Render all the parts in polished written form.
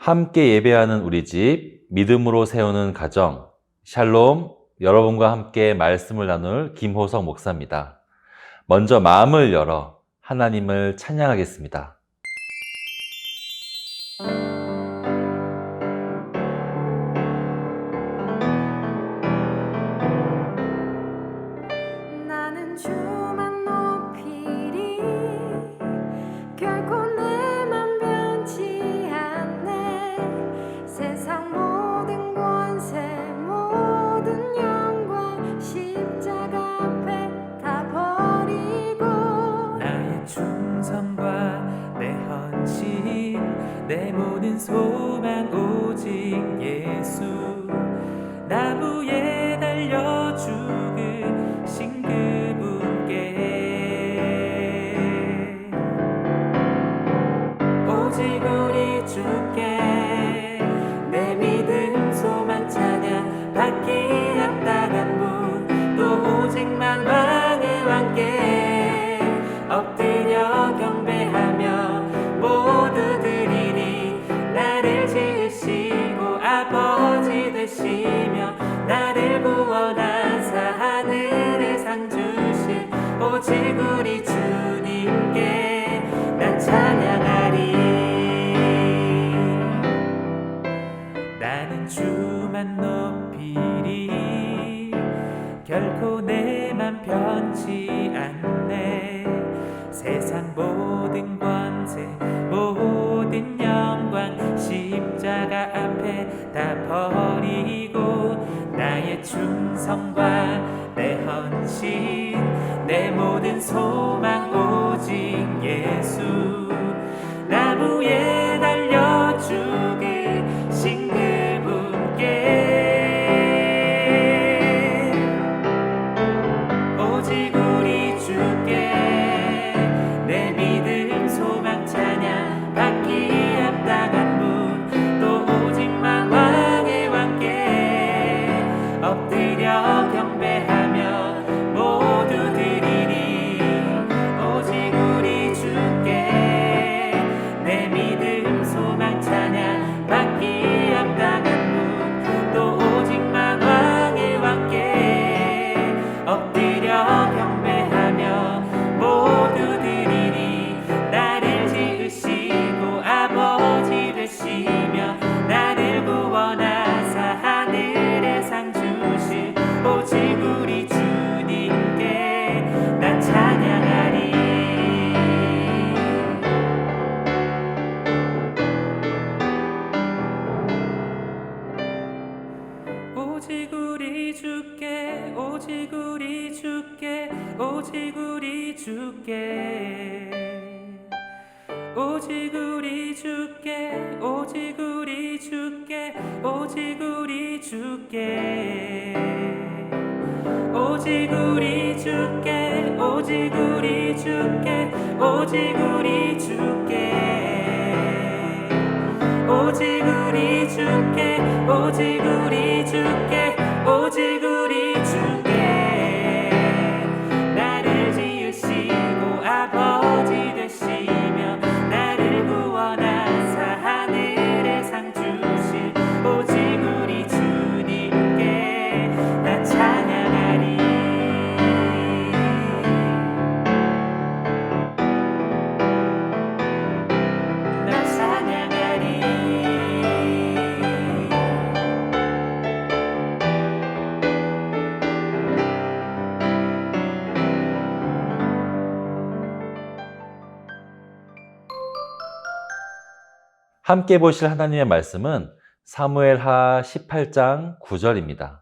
함께 예배하는 우리 집, 믿음으로 세우는 가정, 샬롬, 여러분과 함께 말씀을 나눌 김호석 목사입니다. 먼저 마음을 열어 하나님을 찬양하겠습니다. 나는 주만 높이리 결코 내 맘 변치 않네 세상 모든 권세 모든 영광 십자가 앞에 다 버리고 나의 충성과 내 헌신 내 모든 소망 오직 예수 나무에 달려 죽으신 그분께 오직 우리 주께 내 믿음 소망 찬양 받기 합당한 분 또 오직 만왕의 왕께 엎드려 경배하며 모두 드리니 나를 지으시고 아버지 되시며 나를 구원하사 하늘의 상 주신 오직 우리 주님께 난 찬양하리 나는 주만 높이리 결코 내 맘 변치 않네 세상 모든 권세 모든 영광 십자가 앞에 다 버리고 나의 충성과 내 헌신 내 모든 소망 오직 예수 나무에 달려 죽으신 그분께 오직 우리 주께 내 믿음 소망 찬양 받기 합당한 분 또 오직 만왕의 왕께 엎드려 경배하며 모두 드리니 오직 우리 주께 내 믿음 소망 찬양 받기 합당한 분 또 오직 만왕의 왕께 엎드려 경배하며 모두 드리니 나를 지으시고 아버지 되시며 나를 구원하사 하늘의 상 주신 오직 우리 주님께 난 찬양하리 오직 우리 주께 오직 우리 주께 오직 우리 주께 오직 우리 주께 오직 우리 주께 오직 우리 주께 오직 우리 주께 오직 우리 주께 오직 우리 주께 오직 우리 주께 오직 우리 주께 오직 우리 주께 나를 지으시고 아버지 되시며 나를 구원하사 하늘의 상 주신 오직 우리 주님께 나 찬양하리 나 찬양하리 함께 보실 하나님의 말씀은 사무엘하 18장 9절입니다.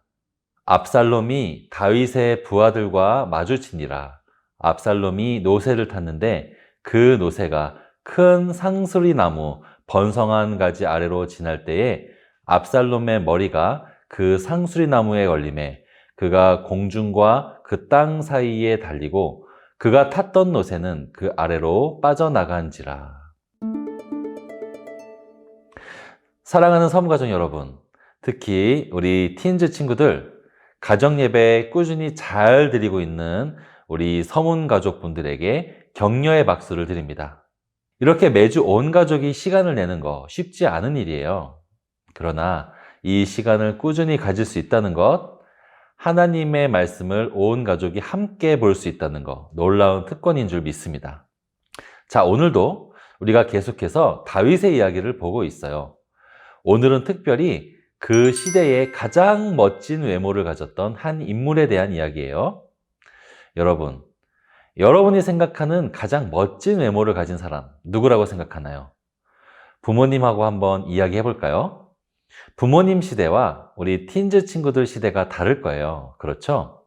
압살롬이 다윗의 부하들과 마주치니라. 압살롬이 노새를 탔는데 그 노새가 큰 상수리 나무 번성한 가지 아래로 지날 때에 압살롬의 머리가 그 상수리 나무에 걸림에 그가 공중과 그 땅 사이에 달리고 그가 탔던 노새는 그 아래로 빠져나간지라. 사랑하는 섬가족 여러분, 특히 우리 티인즈 친구들, 가정예배 꾸준히 잘 드리고 있는 우리 서문 가족분들에게 격려의 박수를 드립니다. 이렇게 매주 온 가족이 시간을 내는 거 쉽지 않은 일이에요. 그러나 이 시간을 꾸준히 가질 수 있다는 것, 하나님의 말씀을 온 가족이 함께 볼 수 있다는 것, 놀라운 특권인 줄 믿습니다. 자, 오늘도 우리가 계속해서 다윗의 이야기를 보고 있어요. 오늘은 특별히 그 시대에 가장 멋진 외모를 가졌던 한 인물에 대한 이야기예요. 여러분이 생각하는 가장 멋진 외모를 가진 사람, 누구라고 생각하나요? 부모님하고 한번 이야기해 볼까요? 부모님 시대와 우리 틴즈 친구들 시대가 다를 거예요. 그렇죠?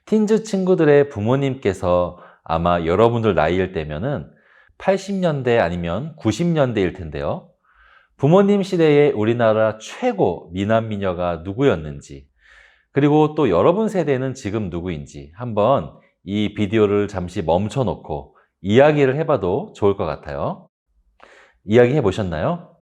틴즈 친구들의 부모님께서 아마 여러분들 나이일 때면은 80년대 아니면 90년대일 텐데요. 부모님 시대에 우리나라 최고 미남 미녀가 누구였는지, 그리고 또 여러분 세대는 지금 누구인지 한번 이 비디오를 잠시 멈춰놓고 이야기를 해봐도 좋을 것 같아요. 이야기해 보셨나요?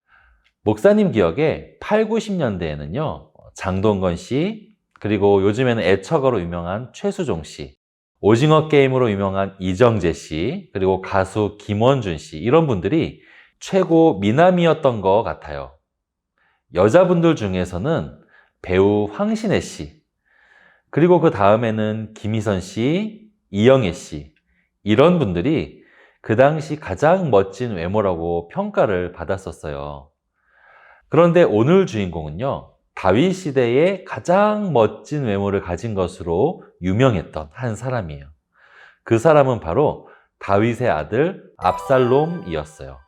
목사님 기억에 8, 90년대에는요, 장동건 씨, 그리고 요즘에는 애처가로 유명한 최수종 씨, 오징어 게임으로 유명한 이정재 씨, 그리고 가수 김원준 씨, 이런 분들이 최고 미남이었던 것 같아요. 여자분들 중에서는 배우 황신혜 씨, 그리고 그 다음에는 김희선 씨, 이영애 씨, 이런 분들이 그 당시 가장 멋진 외모라고 평가를 받았었어요. 그런데 오늘 주인공은요, 다윗 시대에 가장 멋진 외모를 가진 것으로 유명했던 한 사람이에요. 그 사람은 바로 다윗의 아들 압살롬이었어요.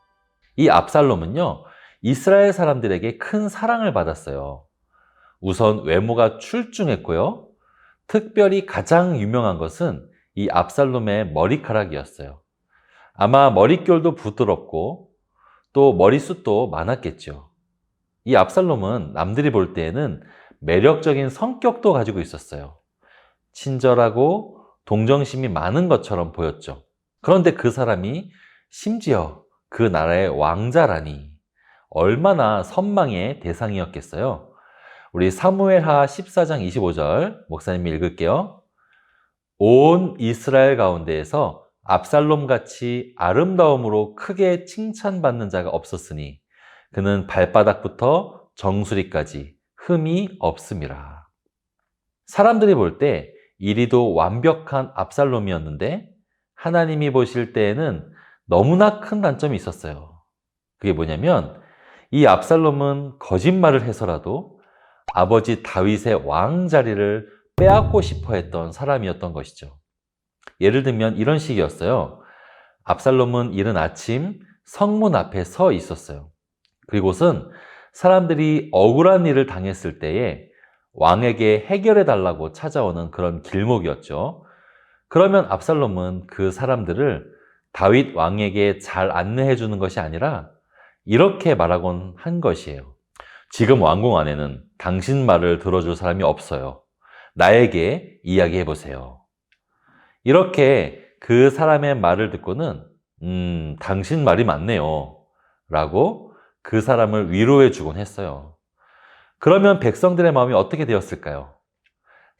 이 압살롬은요, 이스라엘 사람들에게 큰 사랑을 받았어요. 우선 외모가 출중했고요. 특별히 가장 유명한 것은 이 압살롬의 머리카락이었어요. 아마 머릿결도 부드럽고 또 머리숱도 많았겠죠. 이 압살롬은 남들이 볼 때에는 매력적인 성격도 가지고 있었어요. 친절하고 동정심이 많은 것처럼 보였죠. 그런데 그 사람이 심지어 그 나라의 왕자라니 얼마나 선망의 대상이었겠어요. 우리 사무엘하 14장 25절 목사님이 읽을게요. 온 이스라엘 가운데에서 압살롬같이 아름다움으로 크게 칭찬받는 자가 없었으니 그는 발바닥부터 정수리까지 흠이 없음이라. 사람들이 볼 때 이리도 완벽한 압살롬이었는데 하나님이 보실 때에는 너무나 큰 단점이 있었어요. 그게 뭐냐면 이 압살롬은 거짓말을 해서라도 아버지 다윗의 왕 자리를 빼앗고 싶어 했던 사람이었던 것이죠. 예를 들면 이런 식이었어요. 압살롬은 이른 아침 성문 앞에 서 있었어요. 그리고는 사람들이 억울한 일을 당했을 때에 왕에게 해결해 달라고 찾아오는 그런 길목이었죠. 그러면 압살롬은 그 사람들을 다윗 왕에게 잘 안내해 주는 것이 아니라 이렇게 말하곤 한 것이에요. 지금 왕궁 안에는 당신 말을 들어줄 사람이 없어요. 나에게 이야기해 보세요. 이렇게 그 사람의 말을 듣고는 당신 말이 맞네요 라고 그 사람을 위로해 주곤 했어요. 그러면 백성들의 마음이 어떻게 되었을까요?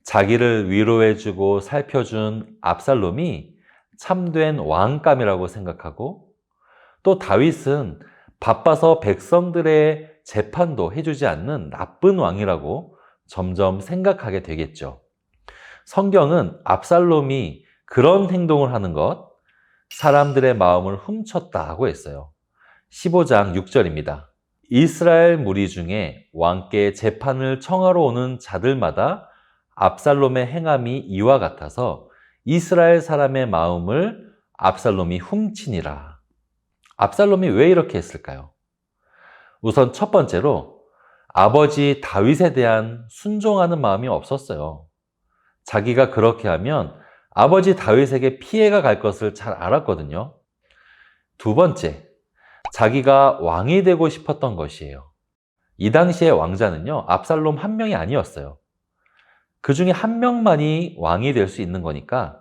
자기를 위로해 주고 살펴준 압살롬이 참된 왕감이라고 생각하고 또 다윗은 바빠서 백성들의 재판도 해주지 않는 나쁜 왕이라고 점점 생각하게 되겠죠. 성경은 압살롬이 그런 행동을 하는 것, 사람들의 마음을 훔쳤다고 했어요. 15장 6절입니다. 이스라엘 무리 중에 왕께 재판을 청하러 오는 자들마다 압살롬의 행함이 이와 같아서 이스라엘 사람의 마음을 압살롬이 훔치니라. 압살롬이 왜 이렇게 했을까요? 우선 첫 번째로 아버지 다윗에 대한 순종하는 마음이 없었어요. 자기가 그렇게 하면 아버지 다윗에게 피해가 갈 것을 잘 알았거든요. 두 번째, 자기가 왕이 되고 싶었던 것이에요. 이 당시의 왕자는요, 압살롬 한 명이 아니었어요. 그 중에 한 명만이 왕이 될 수 있는 거니까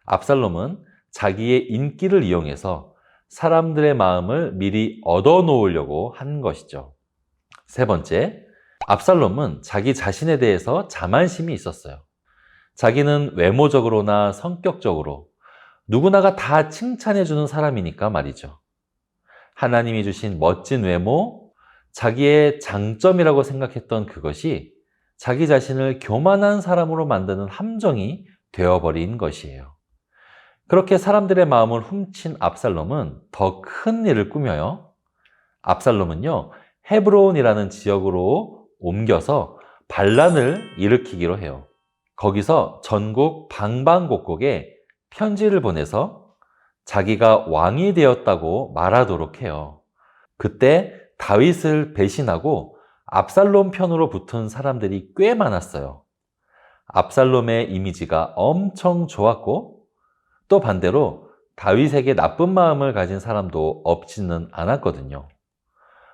압살롬은 자기의 인기를 이용해서 사람들의 마음을 미리 얻어놓으려고 한 것이죠. 세 번째, 압살롬은 자기 자신에 대해서 자만심이 있었어요. 자기는 외모적으로나 성격적으로 누구나가 다 칭찬해주는 사람이니까 말이죠. 하나님이 주신 멋진 외모, 자기의 장점이라고 생각했던 그것이 자기 자신을 교만한 사람으로 만드는 함정이 되어버린 것이에요. 그렇게 사람들의 마음을 훔친 압살롬은 더 큰 일을 꾸며요. 압살롬은요, 헤브론이라는 지역으로 옮겨서 반란을 일으키기로 해요. 거기서 전국 방방곡곡에 편지를 보내서 자기가 왕이 되었다고 말하도록 해요. 그때 다윗을 배신하고 압살롬 편으로 붙은 사람들이 꽤 많았어요. 압살롬의 이미지가 엄청 좋았고 또 반대로 다윗에게 나쁜 마음을 가진 사람도 없지는 않았거든요.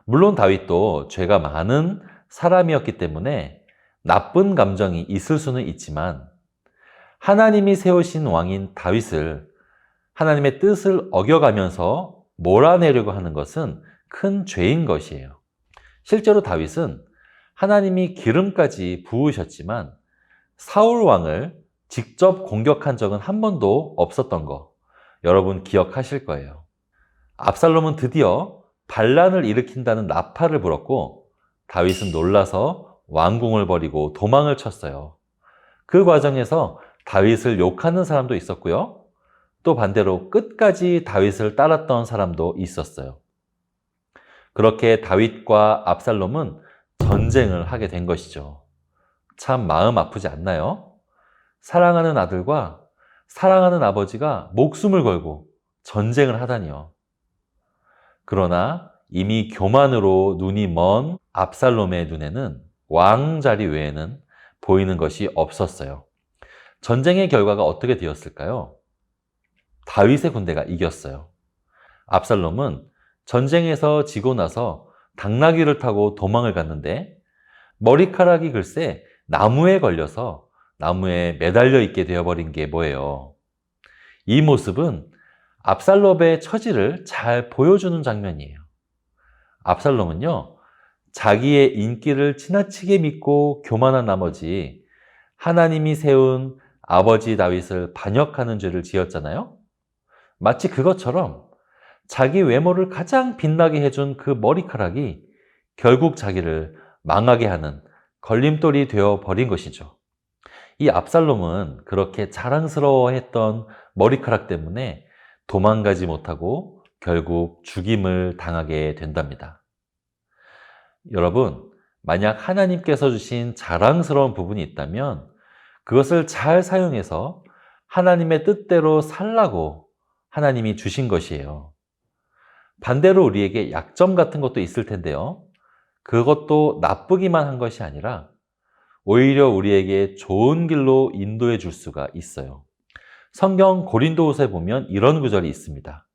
물론 다윗도 죄가 많은 사람이었기 때문에 나쁜 감정이 있을 수는 있지만 하나님이 세우신 왕인 다윗을 하나님의 뜻을 어겨가면서 몰아내려고 하는 것은 큰 죄인 것이에요. 실제로 다윗은 하나님이 기름까지 부으셨지만 사울 왕을 직접 공격한 적은 한 번도 없었던 거 여러분 기억하실 거예요. 압살롬은 드디어 반란을 일으킨다는 나팔을 불었고 다윗은 놀라서 왕궁을 버리고 도망을 쳤어요. 그 과정에서 다윗을 욕하는 사람도 있었고요. 또 반대로 끝까지 다윗을 따랐던 사람도 있었어요. 그렇게 다윗과 압살롬은 전쟁을 하게 된 것이죠. 참 마음 아프지 않나요? 사랑하는 아들과 사랑하는 아버지가 목숨을 걸고 전쟁을 하다니요. 그러나 이미 교만으로 눈이 먼 압살롬의 눈에는 왕 자리 외에는 보이는 것이 없었어요. 전쟁의 결과가 어떻게 되었을까요? 다윗의 군대가 이겼어요. 압살롬은 전쟁에서 지고 나서 당나귀를 타고 도망을 갔는데 머리카락이 글쎄 나무에 걸려서 나무에 매달려 있게 되어버린 게 뭐예요? 이 모습은 압살롬의 처지를 잘 보여주는 장면이에요. 압살롬은요, 자기의 인기를 지나치게 믿고 교만한 나머지 하나님이 세운 아버지 다윗을 반역하는 죄를 지었잖아요. 마치 그것처럼 자기 외모를 가장 빛나게 해준 그 머리카락이 결국 자기를 망하게 하는 걸림돌이 되어버린 것이죠. 이 압살롬은 그렇게 자랑스러워했던 머리카락 때문에 도망가지 못하고 결국 죽임을 당하게 된답니다. 여러분, 만약 하나님께서 주신 자랑스러운 부분이 있다면 그것을 잘 사용해서 하나님의 뜻대로 살라고 하나님이 주신 것이에요. 반대로 우리에게 약점 같은 것도 있을 텐데요. 그것도 나쁘기만 한 것이 아니라 오히려 우리에게 좋은 길로 인도해 줄 수가 있어요. 성경 고린도후서에 보면 이런 구절이 있습니다.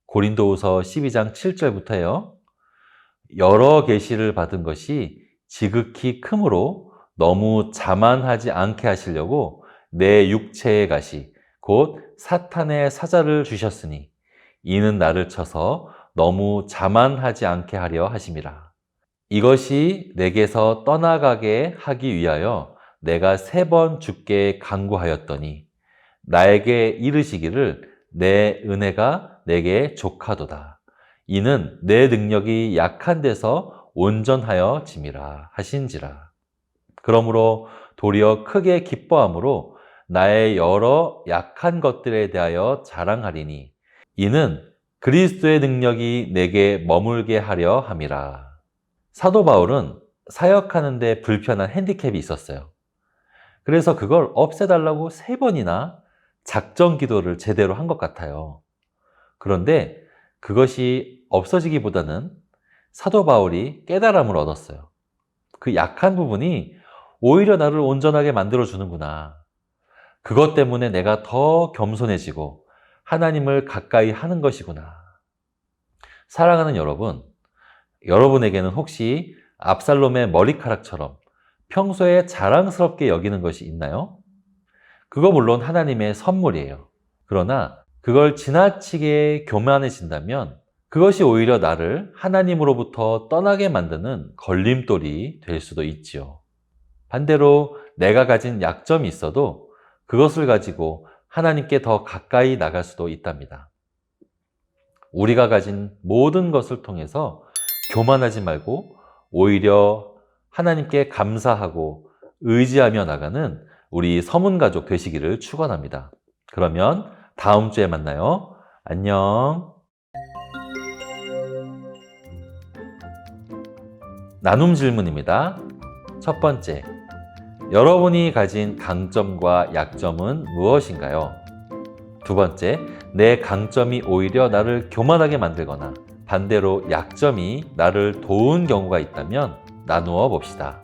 고린도후서 12장 7절부터요. 여러 계시를 받은 것이 지극히 크므로 너무 자만하지 않게 하시려고 내 육체의 가시 곧 사탄의 사자를 주셨으니 이는 나를 쳐서 너무 자만하지 않게 하려 하심이라. 이것이 내게서 떠나가게 하기 위하여 내가 3번 주께 간구하였더니 나에게 이르시기를 내 은혜가 내게 족하도다. 이는 내 능력이 약한 데서 온전하여 짐이라 하신지라. 그러므로 도리어 크게 기뻐함으로 나의 여러 약한 것들에 대하여 자랑하리니 이는 그리스도의 능력이 내게 머물게 하려 함이라. 사도 바울은 사역하는 데 불편한 핸디캡이 있었어요. 그래서 그걸 없애달라고 3번이나 작정 기도를 제대로 한 것 같아요. 그런데 그것이 없어지기보다는 사도 바울이 깨달음을 얻었어요. 그 약한 부분이 오히려 나를 온전하게 만들어주는구나. 그것 때문에 내가 더 겸손해지고 하나님을 가까이 하는 것이구나. 사랑하는 여러분, 여러분에게는 혹시 압살롬의 머리카락처럼 평소에 자랑스럽게 여기는 것이 있나요? 그거 물론 하나님의 선물이에요. 그러나 그걸 지나치게 교만해진다면 그것이 오히려 나를 하나님으로부터 떠나게 만드는 걸림돌이 될 수도 있지요. 반대로 내가 가진 약점이 있어도 그것을 가지고 하나님께 더 가까이 나갈 수도 있답니다. 우리가 가진 모든 것을 통해서 교만하지 말고 오히려 하나님께 감사하고 의지하며 나가는 우리 서문 가족 되시기를 축원합니다. 그러면 다음 주에 만나요. 안녕. 나눔 질문입니다. 첫 번째, 여러분이 가진 강점과 약점은 무엇인가요? 두 번째, 내 강점이 오히려 나를 교만하게 만들거나 반대로 약점이 나를 도운 경우가 있다면 나누어 봅시다.